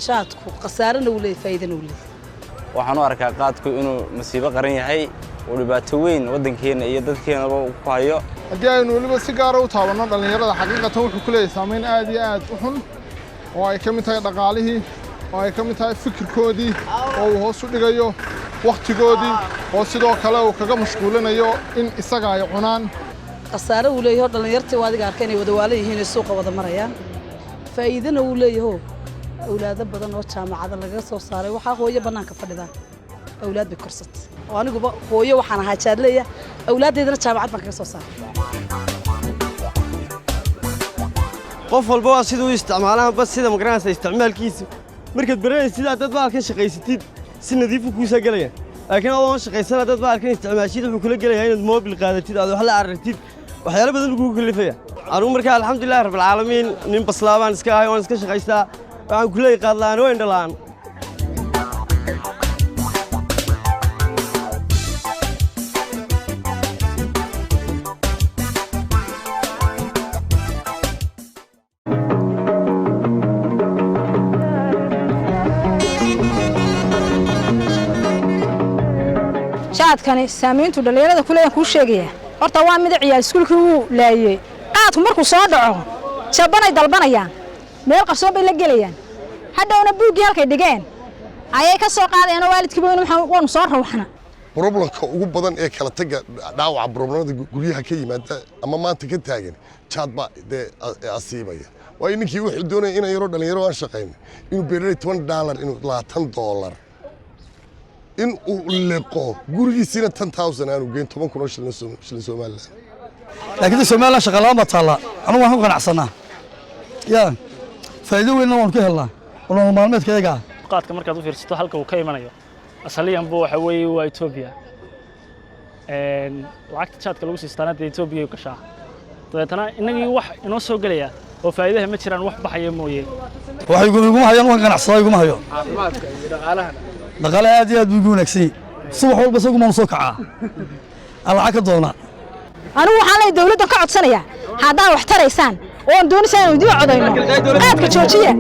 shaadku khasaarana uu leeyahay faa'iidana uu leeyahay waxaan u arkaa qaadku inuu masiibo qaran yahay oo dhibaato weyn wadankeena iyo dadkeenaba ku hayo haddii aynu waliba si gaar ah u taabanno dhalinyarada xaqiiqatan wuxuu ku leeyahay saameyn aad iyo aad u xun oo ay ka mid tahay dhaqaalihii oo ay ka mid tahay fikirkoodii oo uu hoos u dhigayo waqtigoodii oo sidoo kale uu kaga mashquulinayo in isaga ay cunaan khasaare uu leeyahay dhalinyartii adiga arkay inay wada waalan yihiin suuqa wada marayaan faa'iidana uu leeyahay awlaado badan oo jaamacada laga soo saaray waxa hooyo banaanka fadhida awlaad bay korsat oo aniguba hooyo waxaan ahaa jaadleeya awlaadeedana jaamacad baan kaga soo saaray qof walba waa sidoo isticmaalaan bas sida magaranaysa isticmaalkiisa markaad baranaysid dad baa ka shaqaysatid si nadiif ku soo galayaan laakiin adoo shaqaysana dad baa ka isticmaashid wuxuu kula galayaa inaad moobil qaadatid aad wax la aragtid waxyaalo badan ugu kalifaya anigu markaa alxamdulillaah rabbil caalamiin nin baslaabaan iska ahay oo iska shaqaystaa waxaan ku leeyahay qaadlaan oo indhalaan shaadkani saamayntu dhalinyarada kuleeyaan ku sheegaya horta waa mid ciyaal iskuulkii uu laayay qaadku markuu soo dhaco jabanay dalbanayaan meel qarsoon bay la gelayaan hadhowna buuggii halkay dhigeen ayay ka soo qaadayaan waalidkiiba waanu soo rawxna problemka ugu badan ee kala taga dhaawaca problemada guryaha ka yimaada ama maanta ka taagan jaad baa asiibaya waa ninkii wuxuu doonayay in yaro dhalinyaro aan shaqeyn inuu beeray $20 inuu $20 in uu leeqo gurigiisina 10000 aanu geyn 10,000 shilin Soomaaliland laakiin Soomaaliland shaqo la'aan taala anigu waxaan qanacsanaa yaa faa'iido weyn waan ka helnaa nolol maalmeedkayga qaadka markaad u fiirsato halka uu ka imanayo asaliyan buu waxa weeye waa Ethiopia lacagta jaadka lagu siistaanada Ethiopia ka shaa dadana inagii wax inoo soo galaya oo faa'iidaha ma jiraan wax baxaya mooyee waxay ugu hayaan wax ganacsaday ugu hayo caafimaadka iyo dhaqaalaha dhaqaale aad iyo aad ugu wanaagsan subax walba isagu ma soo kacaa alla ka doona anigu waxaan leeyahay dawladda ka codsanaya haddaan wax taraysaan oo aan doonaysaan inuu dib codayno qaadka joojiya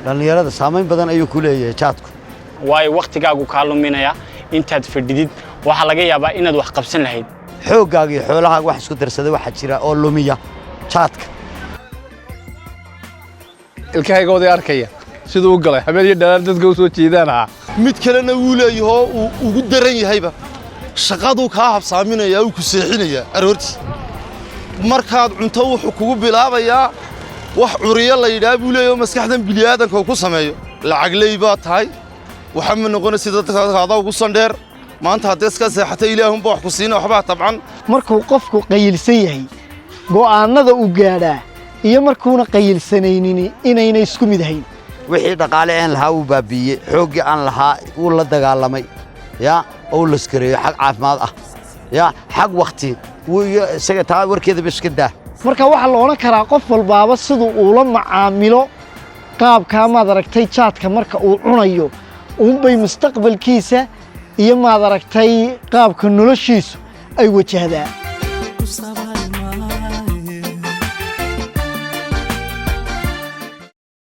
dhalinyarada saameyn badan ayuu ku leeyahay jaadku way waqtigaagu ka luminaya intaad fadhidid waxa laga yaabaa inaad wax qabsan lahayd xoogaaga iyo xoolahaaga wax isku darsaday waxa jira oo lumiya jaadka ilkahayga wada arkaya sidoo uu galay habeen iyo dhalaan dadka u soo jeedana mid kalena uu leeyahay oo ugu daran yahayba shaqadu ka habsaaminaya uu ku seexinaya aroortii markaad cunto wuxuu kugu bilaabayaa wax curiyo la yiraahdo buu leeyahay maskaxdan biliyaadanka ku sameeyo lacag leeyba tahay waxa ma noqonaysa dadka ugu sandheer maanta haddii iska seexatay ilaahun baa wax ku siina waxba tabcan markuu qofku qayilsan yahay go'aanada uu gaadhaa iyo markuuna qayilsanaynin inayna isku mid ahayn wixii dhaqaale aan lahaa uu baabiyay xoogii aan lahaa uu la dagaalamay ya oo la iskareeyo xaq caafimaad ah ya xaq waqti uu isaga taa warkeeda biskada marka waxa la oran karaa qof walbaaba sidoo uu la macaamilo qaabka ma aragtay jaadka marka uu cunayo bay mustaqbalkiisa iyo ma aragtay qaabka noloshiisu ay wajahdaa